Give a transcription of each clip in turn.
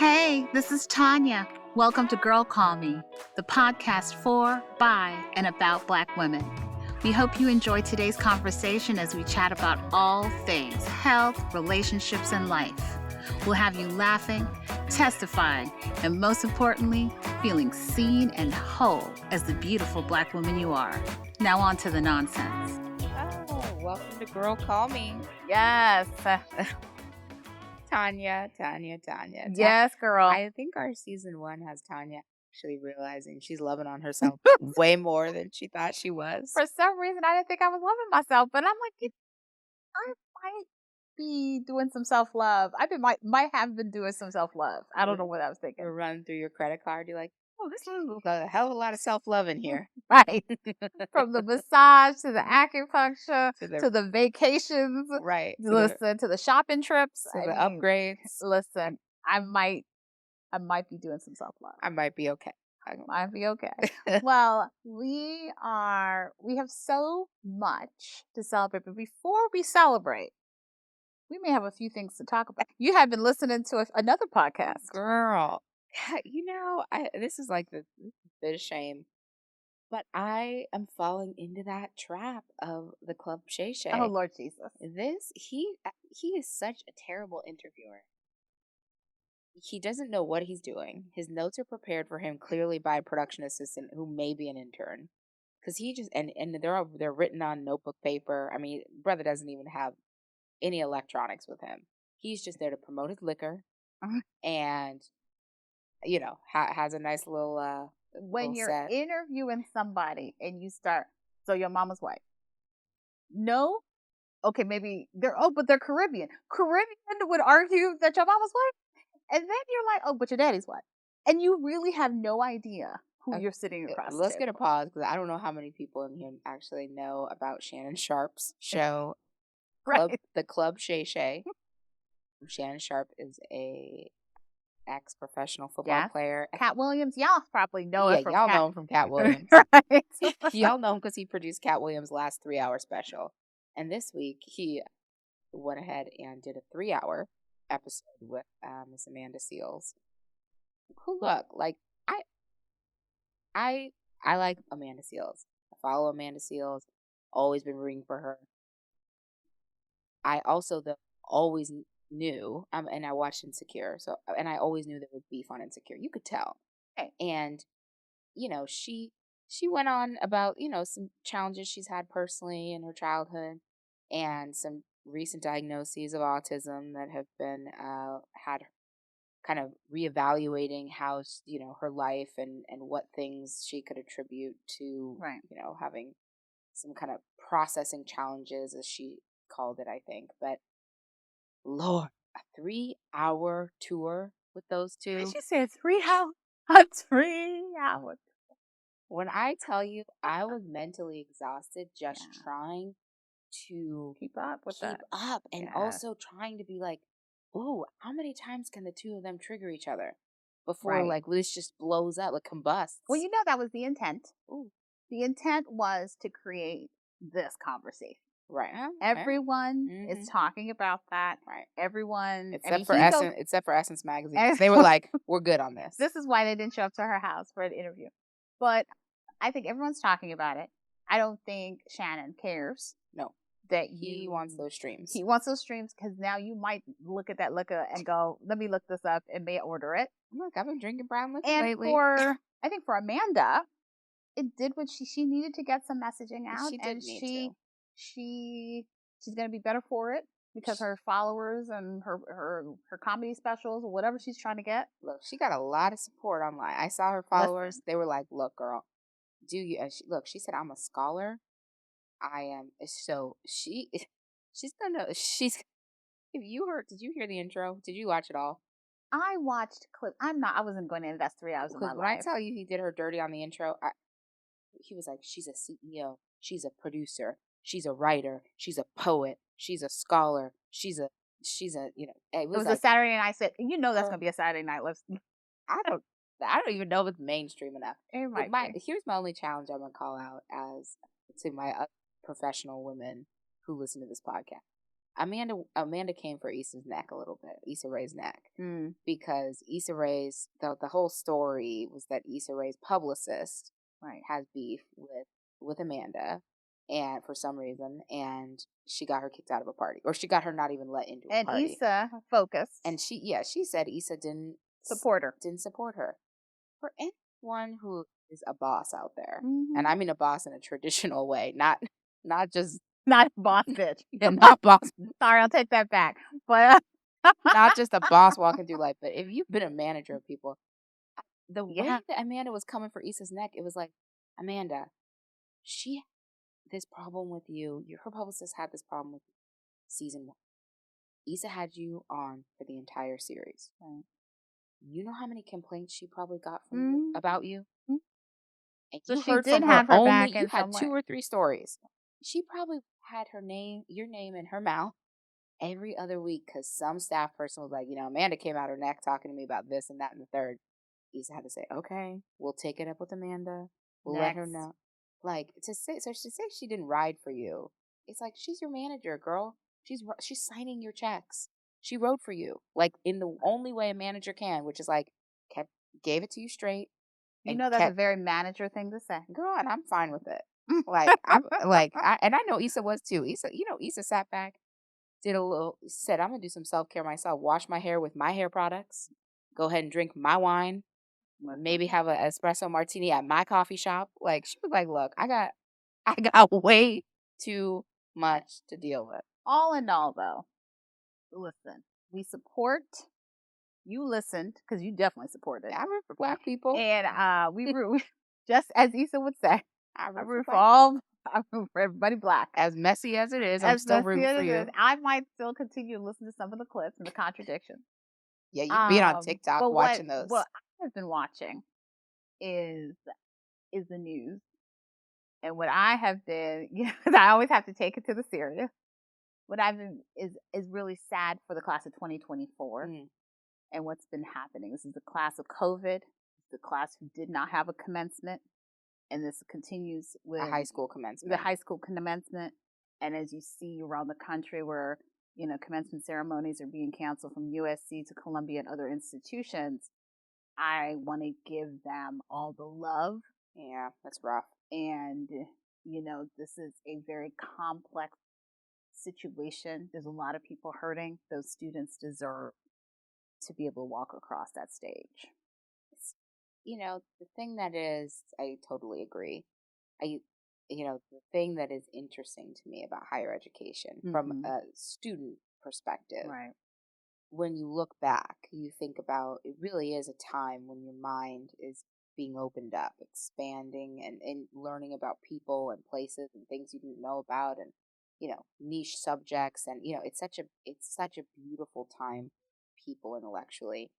Hey, this is Tanya. Welcome to Girl Call Me, the podcast for, by, and about Black women. We hope you enjoy today's conversation as we chat about all things health, relationships, and life. We'll have you laughing, testifying, and most importantly, feeling seen and whole as the beautiful Black woman you are. Now on to the nonsense. Oh, welcome to Girl Call Me. Yes. Tanya. Yes, girl. I think our season 1 has Tanya actually realizing she's loving on herself way more than she thought she was. For some reason, I didn't think I was loving myself, but I'm like, I might be doing some self-love. Might have been doing some self-love. I don't know what I was thinking. You're running through your credit card. You're like, oh, this is a hell of a lot of self-love in here. Right. From the massage to the acupuncture to the vacations. Right. Listen, to the shopping trips. To the upgrades. Listen, I might be doing some self-love. I might be okay. I might be okay. Well, we have so much to celebrate, but before we celebrate, we may have a few things to talk about. You have been listening to another podcast. Girl, this is like this is a bit of shame, but I am falling into that trap of the Club Shay Shay. Oh, Lord Jesus. He is such a terrible interviewer. He doesn't know what he's doing. His notes are prepared for him clearly by a production assistant who may be an intern. Because he just, and they're written on notebook paper. I mean, brother doesn't even have any electronics with him. He's just there to promote his liquor and, has a nice little, when little you're set. interviewing somebody and you start, so your mama's white. No? Okay, maybe but they're Caribbean. Caribbean would argue that your mama's white. And then you're like, oh, but your daddy's white. And you really have no idea who you're sitting across. Let's get a pause because I don't know how many people in here actually know about Shannon Sharp's show, the Club Shay Shay. Shannon Sharp is a ex-professional football player. Cat Williams, y'all probably know it from y'all know him from Cat Williams. Right. Y'all know him because he produced Cat Williams' last 3-hour special. And this week, he went ahead and did a 3-hour episode with Miss Amanda Seales. Who look like I like Amanda Seales. I follow Amanda Seales. Always been rooting for her. I also always knew, and I watched Insecure, and I always knew there was beef on Insecure. You could tell. Okay. And she went on about some challenges she's had personally in her childhood, and some recent diagnoses of autism that have been had kind of reevaluating how her life and what things she could attribute to having some kind of processing challenges, as she called it, I think. But Lord, a 3-hour tour with those two. Did you say 3 hours? A 3 hours. When I tell you, I was mentally exhausted just trying to keep up with and also trying to be like, ooh, how many times can the two of them trigger each other before this just blows up, like combusts? Well, that was the intent. Ooh. The intent was to create this conversation. Right. Everyone is talking about that. Right. Everyone except for Essence Magazine. They were like, we're good on this. This is why they didn't show up to her house for an interview. But I think everyone's talking about it. I don't think Shannon cares. No. That he wants those streams. He wants those streams because now you might look at that liquor and go, let me look this up, and may order it. Look, I've been drinking brown liquor lately. I think for Amanda, it did what she needed to get some messaging out. She did need to. She's going to be better for it because her followers and her comedy specials or whatever she's trying to get. Look, she got a lot of support online. I saw her followers. They were like, look, girl, do you, she said, I'm a scholar. I am. So did you hear the intro? Did you watch it all? I watched clip. I wasn't going to invest 3 hours of my life. When I tell you he did her dirty on the intro, he was like, she's a CEO. She's a producer. She's a writer. She's a poet. She's a scholar. She's a it was a Saturday night. I said, that's going to be a Saturday night. I don't even know if it's mainstream enough. Here's my only challenge I'm going to call out as to my professional women who listen to this podcast. Amanda came for Issa's neck a little bit, Issa Rae's neck, because Issa Rae's the whole story was that Issa Rae's publicist has beef with Amanda, and for some reason, and she got her kicked out of a party, or she got her not even let into a party. And Issa focused, and she said Issa didn't support her. For anyone who is a boss out there, and I mean a boss in a traditional way, not just not a boss bitch. Yeah, not boss. Sorry, I'll take that back. But not just a boss walking through life, but if you've been a manager of people, the way that Amanda was coming for Issa's neck, it was like, Amanda, she had this problem with you. Her publicist had this problem with season 1. Issa had you on for the entire series. Right. You know how many complaints she probably got from you, about you? And so you she heard did from have her her only, back you in had some 2 way. or 3 stories. She probably had your name in her mouth every other week because some staff person was like, Amanda came out her neck talking to me about this and that and the third. Issa had to say, okay, we'll take it up with Amanda. We'll let her know. Like, to say she didn't ride for you, it's like, she's your manager, girl. She's signing your checks. She wrote for you, like, in the only way a manager can, which is like, gave it to you straight. That's a very manager thing to say, girl, and I'm fine with it. Like, and I know Issa was too. Issa sat back, said, I'm gonna do some self-care myself. Wash my hair with my hair products. Go ahead and drink my wine. Maybe have an espresso martini at my coffee shop. Like, she was like, look, I got way too much to deal with. All in all, though, listen, we support. You listened because you definitely supported. I root for Black people, and we root, just as Issa would say. I root for everybody Black. As messy as it is, I'm still rooting for you. I might still continue to listen to some of the clips and the contradictions. Yeah, you've been on TikTok watching those. What I have been watching is the news, and what I have been, I always have to take it to the serious. What I've been is really sad for the class of 2024 and what's been happening. This is the class of COVID, the class who did not have a commencement, and this continues with a high school commencement. The high school commencement, and as you see around the country where commencement ceremonies are being canceled from USC to Columbia and other institutions, I want to give them all the love. Yeah, that's rough. And this is a very complex situation. There's a lot of people hurting. Those students deserve to be able to walk across that stage. The thing that is, I totally agree. The thing that is interesting to me about higher education from a student perspective, right? When you look back, you think about, it really is a time when your mind is being opened up, expanding and learning about people and places and things you didn't know about, and niche subjects, and it's such a beautiful time, people intellectually,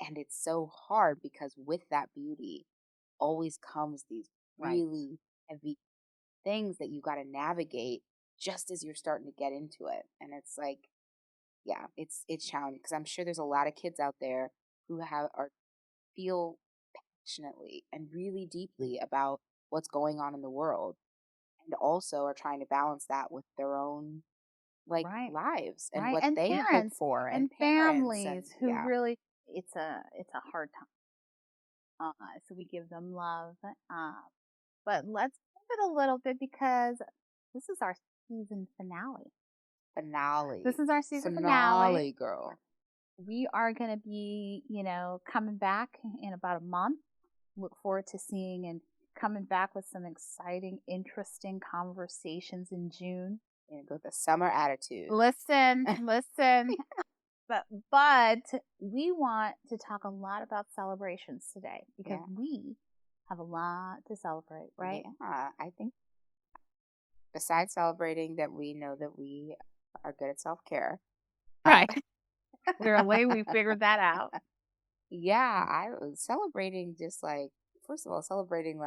and it's so hard because with that beauty always comes these really heavy things that you got to navigate just as you're starting to get into it, and it's like, yeah, it's challenging because I'm sure there's a lot of kids out there who feel passionately and really deeply about what's going on in the world, and also are trying to balance that with their own lives and what they hope for, and families who really, it's a hard time. So we give them love, but let's pivot a little bit because this is our season finale. This is our season finale, girl. We are going to be, coming back in about a month. Look forward to seeing and coming back with some exciting, interesting conversations in June. And go with the summer attitude. Listen. But we want to talk a lot about celebrations today because we have a lot to celebrate, right? Yeah, I think besides celebrating that we know that we are good at self-care. Right. Clearly, we figured that out. Yeah, I was celebrating first of all, celebrating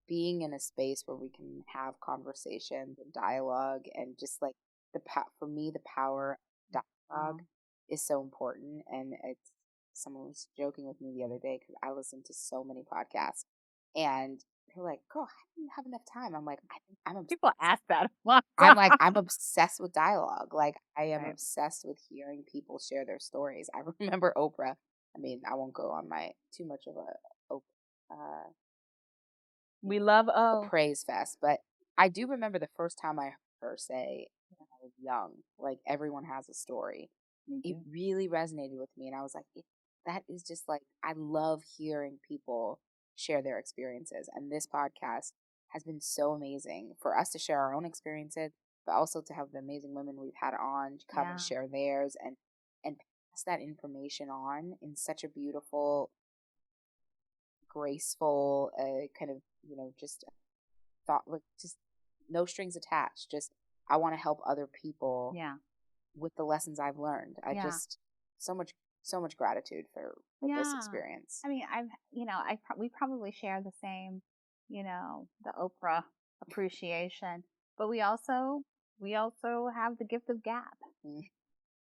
being in a space where we can have conversations and dialogue, and just for me, the power of dialogue is so important. And someone was joking with me the other day because I listen to so many podcasts, and they're like, girl, I didn't have enough time. I'm like, People ask that a lot. I'm obsessed with dialogue. Like, I am Right. obsessed with hearing people share their stories. I remember Oprah. I mean, I won't go on too much of We love a praise fest, but I do remember the first time I heard her say when I was young, like, everyone has a story. It really resonated with me, and I was like, that is just like, I love hearing people share their experiences, and this podcast has been so amazing for us to share our own experiences, but also to have the amazing women we've had on come and share theirs and pass that information on in such a beautiful, graceful, kind of, just thought, like, just no strings attached. Just, I want to help other people with the lessons I've learned. I just, so much gratitude for this experience. I mean, we probably share the same, the Oprah appreciation, but we also have the gift of gab.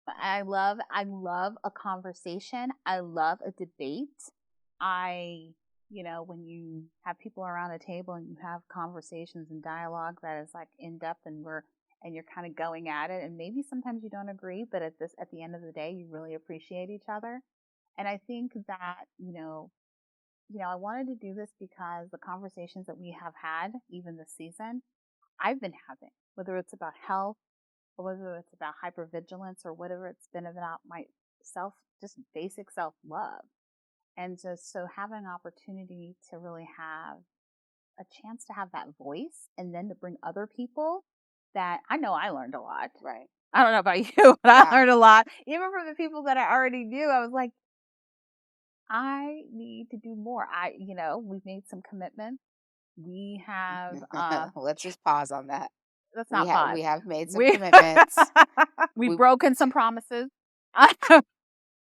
I love a conversation. I love a debate. When you have people around a table and you have conversations and dialogue that is like in depth and you're kind of going at it, and maybe sometimes you don't agree, but at the end of the day, you really appreciate each other. And I think that, I wanted to do this because the conversations that we have had, even this season, I've been having, whether it's about health or whether it's about hypervigilance or whatever it's been about just basic self-love. And just so having an opportunity to really have a chance to have that voice and then to bring other people that I know I learned a lot. Right. I don't know about you, but I learned a lot. Even from the people that I already knew, I was like, I need to do more. We've made some commitments. We have, let's just pause on that. Let's not pause. We have made some commitments. We've broken some promises.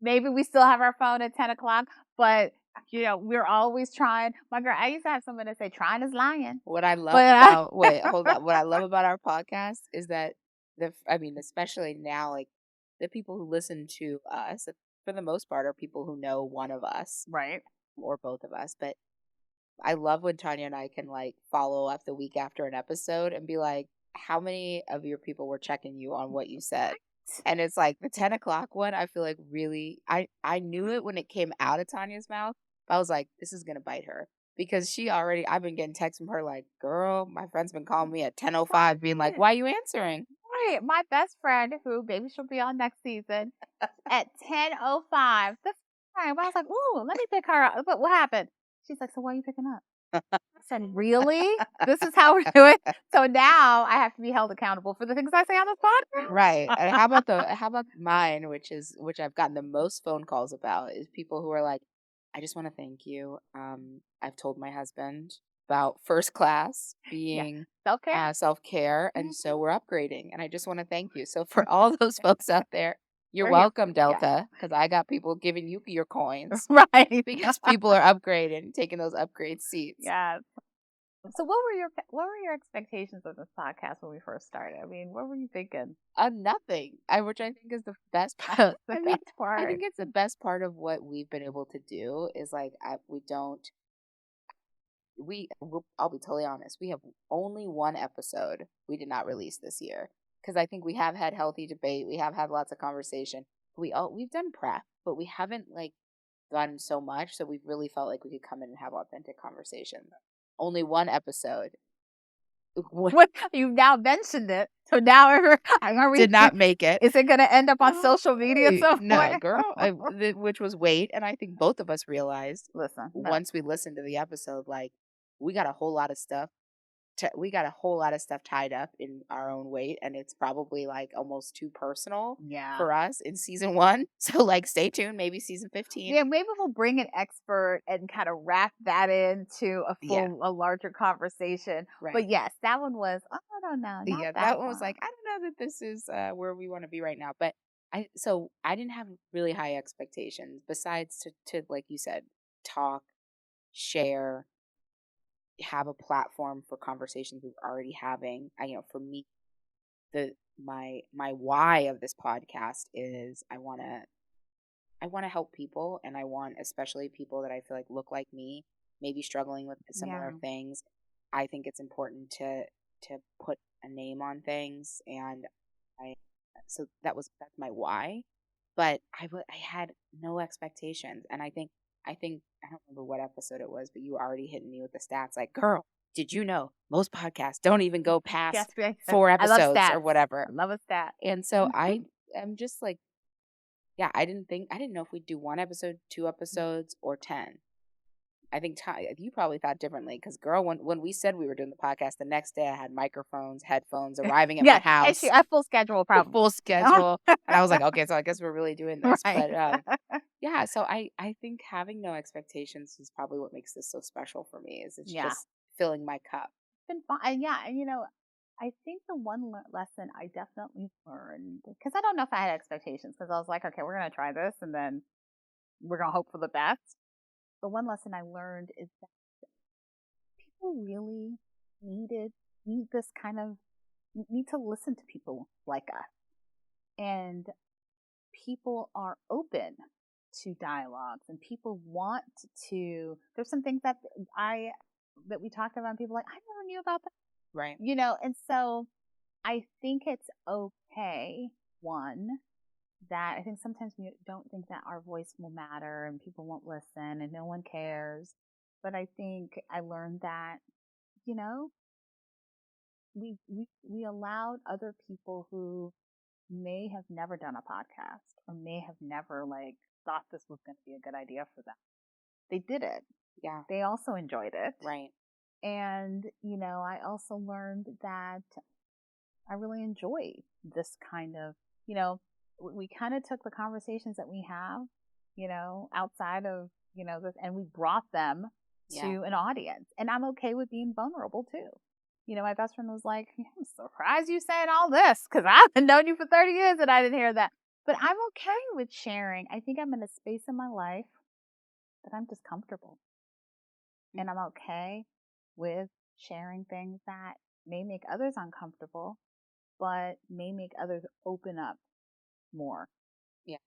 Maybe we still have our phone at 10 o'clock, but we're always trying. My girl, I used to have someone that say, trying is lying. What I love wait, hold on. What I love about our podcast is that especially now, like, the people who listen to us, for the most part, are people who know one of us. Right. Or both of us. But I love when Tanya and I can, like, follow up the week after an episode and be like, how many of your people were checking you on what you said? And it's like the 10 o'clock one, I feel like really, I knew it when it came out of Tanya's mouth, but I was like, this is going to bite her. Because I've been getting texts from her like, girl, my friend's been calling me at 10:05 being like, why are you answering? Right. My best friend, who maybe she'll be on next season, at 10:05, the time, I was like, ooh, let me pick her up. But what happened? She's like, so why are you picking up? I said, really? This is how we do it? So now I have to be held accountable for the things I say on this podcast? Right. And how about mine, which I've gotten the most phone calls about, is people who are like, I just want to thank you. I've told my husband about first class being self-care, and so we're upgrading, and I just want to thank you. So for all those folks out there, you're welcome, Delta, because I got people giving you your coins. Right. Because people are upgrading, taking those upgrade seats. Yeah. So what were your expectations of this podcast when we first started? I mean, what were you thinking? Nothing. Which I think is the best part. I think it's the best part of what we've been able to do is, like, I'll be totally honest. We have only one episode we did not release this year because I think we have had healthy debate. We have had lots of conversation. We've done prep, but we haven't, like, done so much. So we've really felt like we could come in and have authentic conversations. Only one episode. What you've now mentioned it, so now did not make it. Is it going to end up on social media at some point? No, girl. Which was and I think both of us realized. Once we listened to the episode, like, we got a whole lot of stuff. We got a whole lot of stuff tied up in our own weight, and it's probably, like, almost too personal for us in season 1. So, like, stay tuned. Maybe season 15. Yeah, maybe we'll bring an expert and kind of wrap that into a larger conversation. Right. But yes, that one was, I don't know. That one was like, I don't know that this is where we want to be right now. But I didn't have really high expectations besides to like you said, talk, share, have a platform for conversations we're already having. For me, my why of this podcast is I want to help people, and I want especially people that I feel like look like me maybe struggling with similar things, I think it's important to put a name on things, and that's my why. But I had no expectations, and I think I don't remember what episode it was, but you were already hitting me with the stats, like, girl, did you know most podcasts don't even go past 4 episodes or whatever? I love a stat. And so I am just like, yeah, I didn't know if we'd do 1 episode, 2 episodes, or 10. I think you probably thought differently, because girl, when we said we were doing the podcast, the next day I had microphones, headphones arriving at my house. A full schedule, probably. Full schedule. And I was like, okay, so I guess we're really doing this. Right. But yeah, so I think having no expectations is probably what makes this so special for me. Is it's just filling my cup. It's been fun. And I think the one lesson I definitely learned, because I don't know if I had expectations, because I was like, okay, we're going to try this and then we're going to hope for the best. The one lesson I learned is that people really need to listen to people like us. And people are open to dialogues, and people want to, there's some things that we talked about, and people are like, I never knew about that. Right. And so I think it's okay, that I think sometimes we don't think that our voice will matter and people won't listen and no one cares. But I think I learned that, we allowed other people who may have never done a podcast or may have never thought this was going to be a good idea for them. They did it. Yeah. They also enjoyed it. Right. And, I also learned that I really enjoy this kind of, we kind of took the conversations that we have, outside of, this, and we brought them to an audience. And I'm okay with being vulnerable too. My best friend was like, I'm surprised you saying all this, because I've known you for 30 years and I didn't hear that. But I'm okay with sharing. I think I'm in a space in my life that I'm just comfortable. And I'm okay with sharing things that may make others uncomfortable, but may make others open up more. Yeah.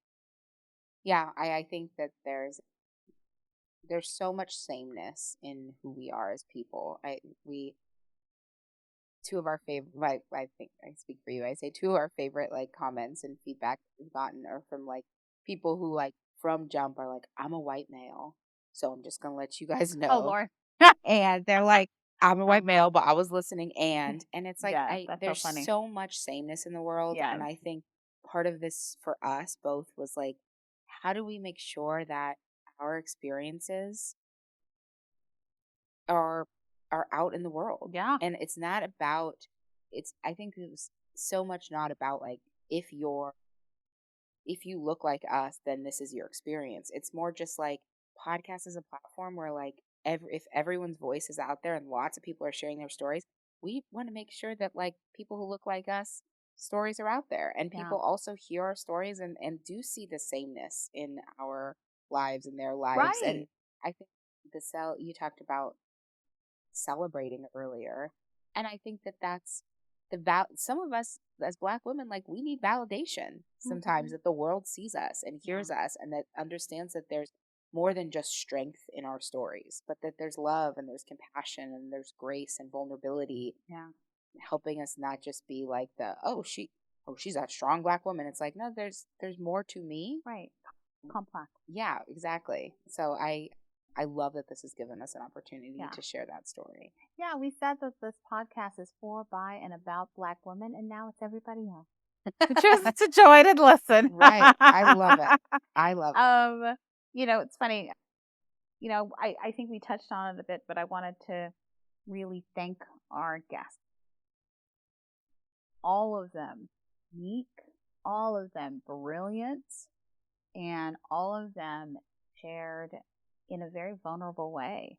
Yeah, I think that there's so much sameness in who we are as people. Two of our favorite, I think I speak for you, I say 2 of our favorite comments and feedback we've gotten are from people who from jump are like, I'm a white male, so I'm just gonna let you guys know. Oh Lord. And they're like, I'm a white male, but I was listening, and it's like, there's so much sameness in the world. And I think part of this for us both was how do we make sure that our experiences are out in the world? Yeah. And it's not about, I think it was so much not about if you look like us, then this is your experience. It's more just podcast is a platform where if everyone's voice is out there and lots of people are sharing their stories, we want to make sure that people who look like us, stories are out there, and people also hear our stories and do see the sameness in our lives and their lives. Right. And I think you talked about celebrating earlier, and I think that's some of us as Black women, we need validation sometimes, that the world sees us and hears us, and that understands that there's more than just strength in our stories, but that there's love and there's compassion and there's grace and vulnerability, helping us not just be she's a strong Black woman. It's no, there's more to me. Right. Complex. Yeah, exactly. So I love that this has given us an opportunity to share that story. Yeah, we said that this podcast is for, by, and about Black women, and now it's everybody else. Just to join and listen. Right. I love it. I love it. It's funny. I think we touched on it a bit, but I wanted to really thank our guests. All of them unique, all of them brilliant, and all of them shared in a very vulnerable way.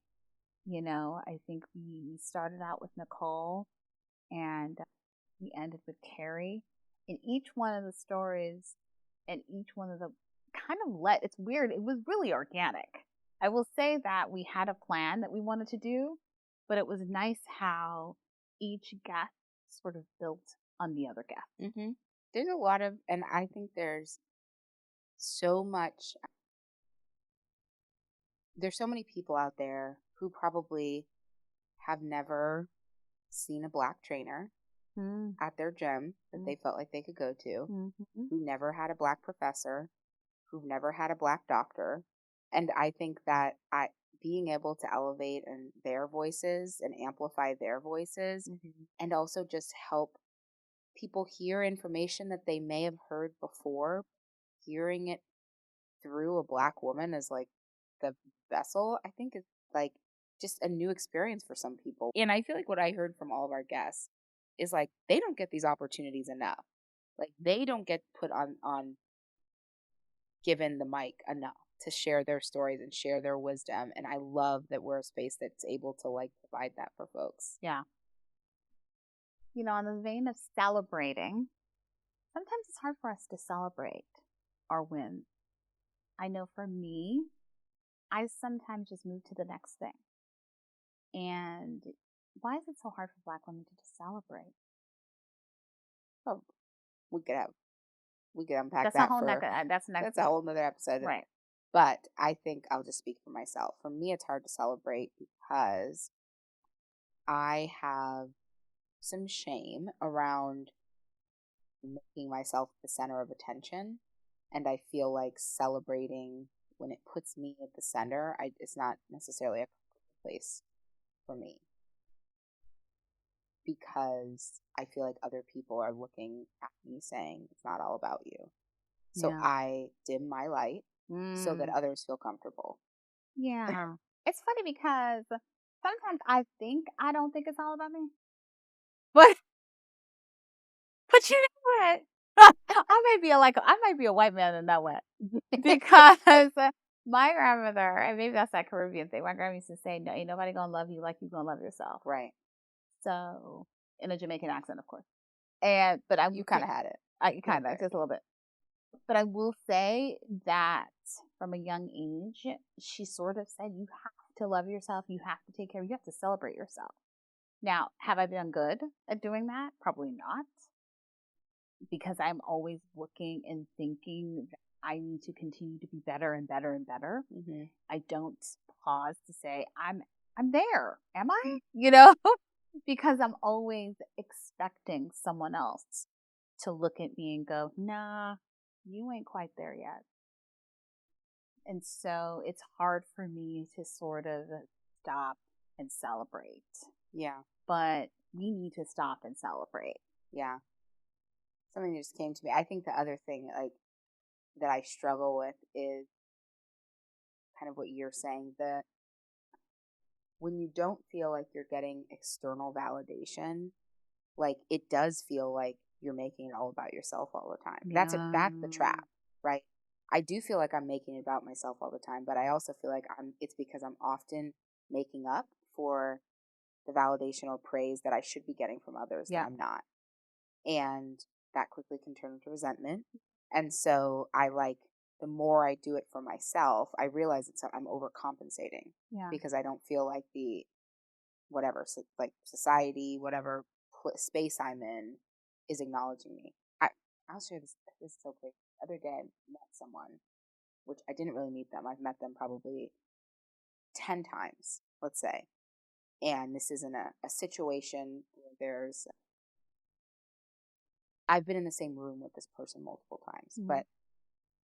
I think we started out with Nicole and we ended with Carrie. In each one of the stories and each one of the it's weird. It was really organic. I will say that we had a plan that we wanted to do, but it was nice how each guest sort of built on the other guest. Mm-hmm. There's a lot of, and I think there's so many people out there who probably have never seen a Black trainer at their gym that they felt like they could go to, who never had a Black professor, who've never had a Black doctor. And I think that being able to elevate their voices and amplify their voices, and also just help people hear information that they may have heard before, hearing it through a Black woman as like the vessel, I think is like just a new experience for some people. And I feel like what I heard from all of our guests is like they don't get these opportunities enough. Like they don't get put on given the mic enough to share their stories and share their wisdom. And I love that we're a space that's able to like provide that for folks. Yeah. On the vein of celebrating, sometimes it's hard for us to celebrate our wins. I know for me, I sometimes just move to the next thing. And why is it so hard for Black women to just celebrate? Oh, we could unpack That's that a whole for that's a whole nother episode. Right. But I think I'll just speak for myself. For me, it's hard to celebrate because I have some shame around making myself the center of attention. And I feel like celebrating when it puts me at the center, it's not necessarily a place for me. Because I feel like other people are looking at me saying, it's not all about you. So I dim my light so that others feel comfortable. Yeah. It's funny because sometimes I don't think it's all about me. But you know what? I might be a white man in that way. Because my grandmother, and maybe that's that Caribbean thing, my grandma used to say, no, ain't nobody gonna love you like you gonna love yourself. Right. So, in a Jamaican accent, of course. You kind of had it. Kind of, just a little bit. But I will say that from a young age, she sort of said, you have to love yourself. You have to take care. You have to celebrate yourself. Now, have I been good at doing that? Probably not. Because I'm always looking and thinking that I need to continue to be better and better and better. I don't pause to say, I'm there. Am I? Because I'm always expecting someone else to look at me and go, nah, you ain't quite there yet. And so it's hard for me to sort of stop and celebrate. Yeah. But we need to stop and celebrate. Yeah. Something that just came to me. I think the other thing like that I struggle with is kind of what you're saying, that when you don't feel like you're getting external validation, like it does feel like you're making it all about yourself all the time. That's the trap, right? I do feel like I'm making it about myself all the time, but I also feel like it's because I'm often making up for the validation or praise that I should be getting from others that I'm not. And that quickly can turn into resentment. And so the more I do it for myself, I realize I'm overcompensating because I don't feel like the whatever, like society, whatever space I'm in is acknowledging me. I'll share this. This is so great. The other day I met someone, which I didn't really meet them. I've met them probably 10 times, let's say. And this is in a situation where I've been in the same room with this person multiple times, but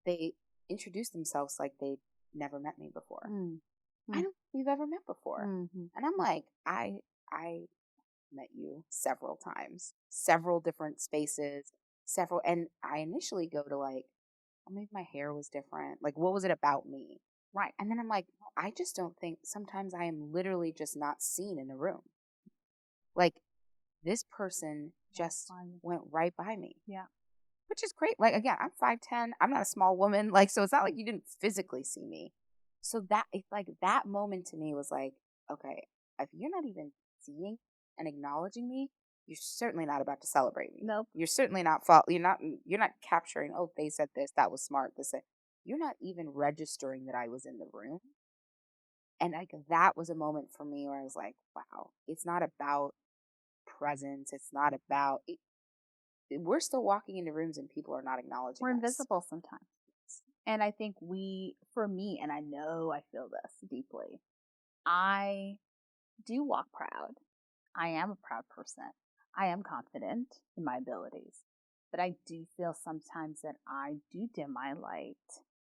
they introduced themselves like they'd never met me before. I don't think we've ever met before. And I'm like, I met you several times, several different spaces, and I initially go to like, oh, maybe my hair was different. Like, what was it about me? Right. And then I'm like, I just don't think, sometimes I am literally just not seen in the room. Like, this person just went right by me. Yeah. Which is great. Like, again, I'm 5'10". I'm not a small woman. Like, so it's not like you didn't physically see me. So that moment to me was like, okay, if you're not even seeing and acknowledging me, you're certainly not about to celebrate me. Nope. You're certainly not you're not capturing, oh, they said this, that was smart. You're not even registering that I was in the room. And like that was a moment for me where I was like, wow, it's not about presence. It's not about we're still walking into rooms and people are not acknowledging us. We're invisible sometimes. And I think for me, and I know I feel this deeply, I do walk proud. I am a proud person. I am confident in my abilities. But I do feel sometimes that I do dim my light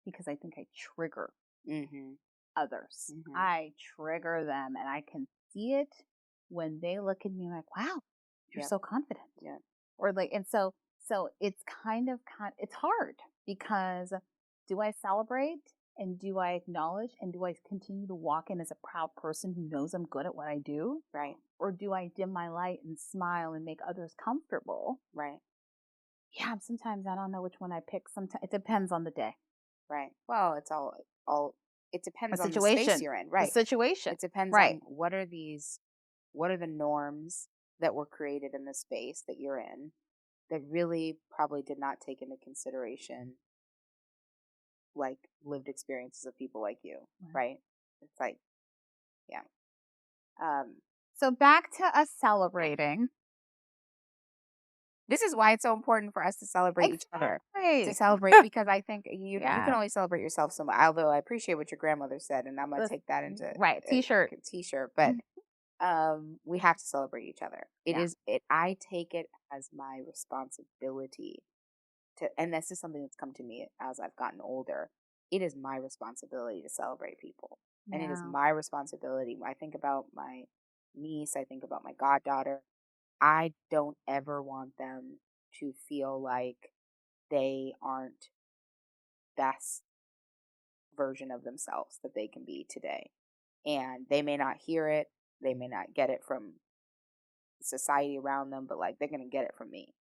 because I think I trigger others. I trigger them, and I can see it when they look at me like, wow, you're so confident. Yeah. Or like, and so it's it's hard because do I celebrate and do I acknowledge and do I continue to walk in as a proud person who knows I'm good at what I do? Right. Or do I dim my light and smile and make others comfortable? Right. Yeah, sometimes I don't know which one I pick. Sometimes it depends on the day. Right. Well, it's all it depends The on the situation. space you're in. Right. The situation. It depends Right. on what are the norms that were created in the space that you're in that really probably did not take into consideration like lived experiences of people like you, right? It's like, yeah. So back to us celebrating. This is why it's so important for us to celebrate each other. To celebrate, because I think you can only celebrate yourself so much. Although I appreciate what your grandmother said, and I'm gonna take that into T-shirt. But we have to celebrate each other. I take it as my responsibility to, and this is something that's come to me as I've gotten older. It is my responsibility to celebrate people, and it is my responsibility. I think about my niece. I think about my goddaughter. I don't ever want them to feel like they aren't best version of themselves that they can be today. And they may not hear it. They may not get it from society around them, but like they're going to get it from me.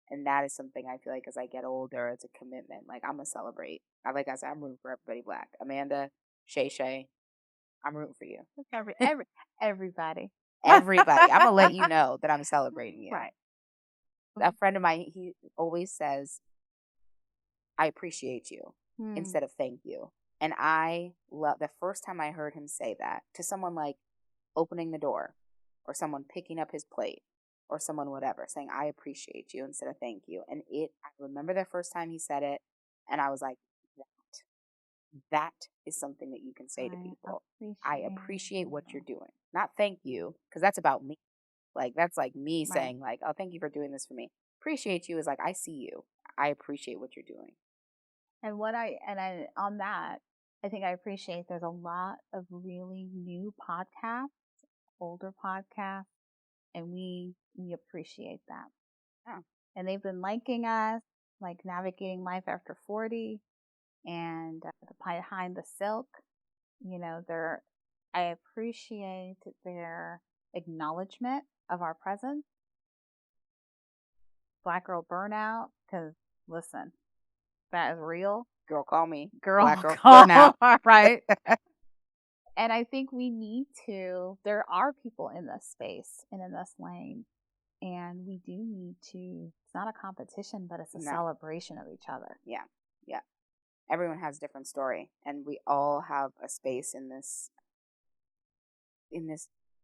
And that is something I feel like as I get older, it's a commitment. Like I'm going to celebrate. Like I said, I'm rooting for everybody Black. Amanda, Shay, I'm rooting for you. Everybody. Everybody. I'm going to let you know that I'm celebrating you. Right. A friend of mine, he always says, I appreciate you instead of thank you. And I love the first time I heard him say that to someone like opening the door or someone picking up his plate or someone whatever, saying, I appreciate you instead of thank you. And I remember the first time he said it, and I was like, that is something that you can say to people. I appreciate what you're doing. Not thank you, because that's about me. Like, that's like me saying, like, oh, thank you for doing this for me. Appreciate you is like, I see you. I appreciate what you're doing. And on that, I think I appreciate there's a lot of really new podcasts, older podcasts, and we appreciate that. Yeah. And they've been liking us, like Navigating Life After 40 and the Behind the Silk. I appreciate their acknowledgement of our presence. Black Girl Burnout, because listen, that is real. Girl, call me. Black Girl Burnout. Right. And I think there are people in this space and in this lane. And we do need to, it's not a competition, but it's a celebration of each other. Yeah. Yeah. Everyone has a different story. And we all have a space in this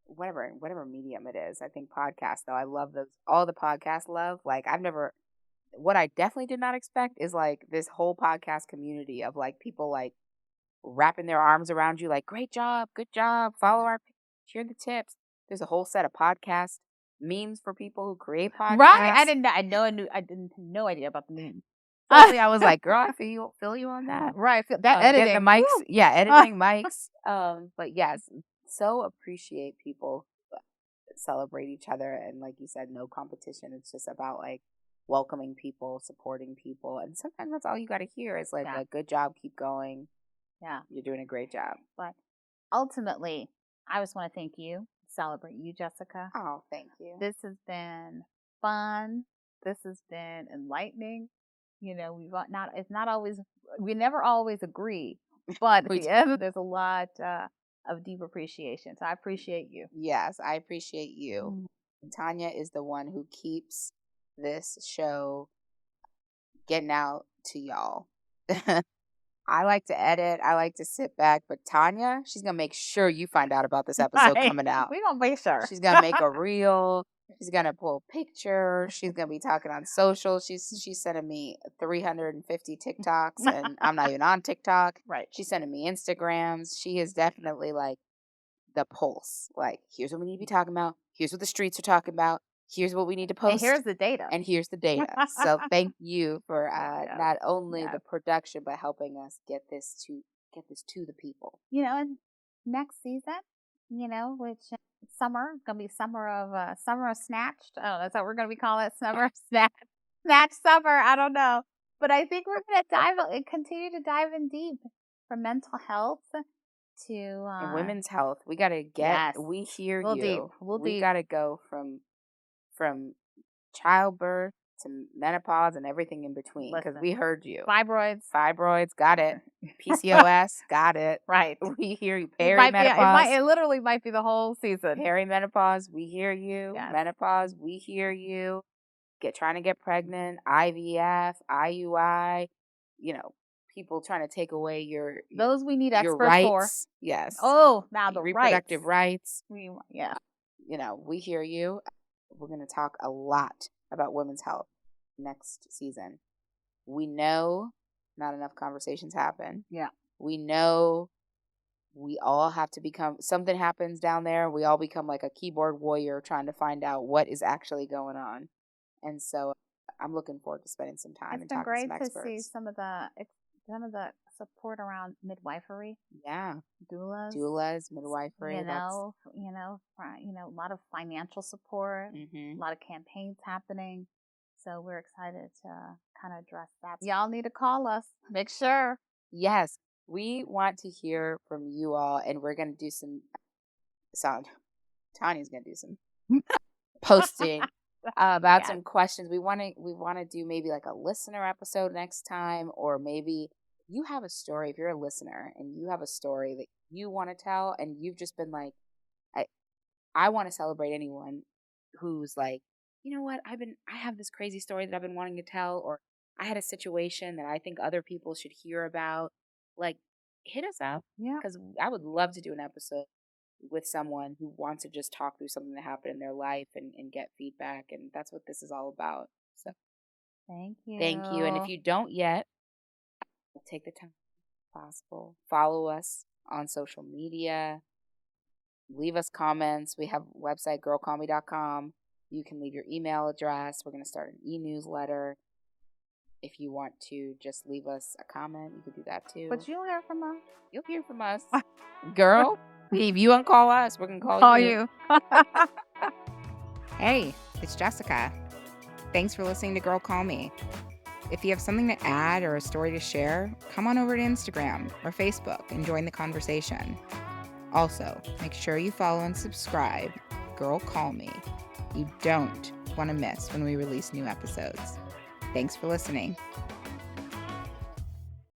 whatever medium it is. I think podcasts, though, I love those. All the podcasts love. Like, what I definitely did not expect is like this whole podcast community of like people like wrapping their arms around you like, great job, good job, follow our page, hear the tips. There's a whole set of podcast memes for people who create podcasts. Right. I didn't have no idea about the memes. Especially I was like, girl, I feel you on that. Right. That editing. The mics. Woo! Yeah, editing mics. But yes, so appreciate people celebrate each other. And like you said, no competition. It's just about like welcoming people, supporting people. And sometimes that's all you got to hear is like a good job, keep going. Yeah. You're doing a great job. But ultimately, I just want to thank you, celebrate you, Jessica. Oh, thank you. This has been fun. This has been enlightening. We never always agree, but at the end, there's a lot of deep appreciation. So I appreciate you. Yes, I appreciate you. Tanya is the one who keeps this show getting out to y'all. I like to edit. I like to sit back. But Tanya, she's going to make sure you find out about this episode coming out. We're going to make sure. She's going to make a reel. She's going to pull a picture. She's going to be talking on social. She's sending me 350 TikToks, and I'm not even on TikTok. Right. She's sending me Instagrams. She is definitely like the pulse. Like, here's what we need to be talking about. Here's what the streets are talking about. Here's what we need to And post. here's the data. And here's the data. So thank you for Yes, not only yes. the production, but helping us get this to the people. You know, and next season, you know, which summer, gonna be summer of snatched. Oh, that's what we're gonna be calling it, summer of snatch summer. I don't know, but I think we're gonna continue to dive in deep from mental health to And women's health. We gotta get. Yes. We hear We'll you. deep. We'll we deep. gotta go from childbirth to menopause and everything in between, because we heard you. Fibroids, got it. PCOS, got it. Right. We hear you. Perimenopause. It literally might be the whole season. Perimenopause, we hear you. Yes. Menopause, we hear you. Trying to get pregnant, IVF, IUI, you know, people trying to take away those we need your experts rights. for. Yes. Oh, now the reproductive rights. Yeah. You know, we hear you. We're going to talk a lot about women's health next season. We know not enough conversations happen. Yeah. We know we all have to become, something happens down there, we all become like a keyboard warrior trying to find out what is actually going on. And so I'm looking forward to spending some time and talking to some experts. It's been great to see some of the support around midwifery. Yeah. Doulas, midwifery. You know, a lot of financial support, a lot of campaigns happening. So we're excited to kind of address that. Y'all need to call us. Make sure. Yes. We want to hear from you all, and we're going to do Tanya's going to do some posting about some questions. We want to do maybe like a listener episode next time, or maybe you have a story. If you're a listener and you have a story that you want to tell, and you've just been like, I want to celebrate anyone who's like, you know what, I have this crazy story that I've been wanting to tell, or I had a situation that I think other people should hear about. Like, hit us up. Yeah. Because I would love to do an episode with someone who wants to just talk through something that happened in their life and get feedback. And that's what this is all about. So thank you. And if you don't yet, take the time if possible. Follow us on social media. Leave us comments. We have a website, girlcallme.com. You can leave your email address. We're going to start an e-newsletter. If you want to just leave us a comment, you can do that too. But you'll hear from us. You'll hear from us. Girl, if you don't call us, we're going to call you. Hey, it's Jessica. Thanks for listening to Girl Call Me. If you have something to add or a story to share, come on over to Instagram or Facebook and join the conversation. Also, make sure you follow and subscribe Girl Call Me. You don't want to miss when we release new episodes. Thanks for listening.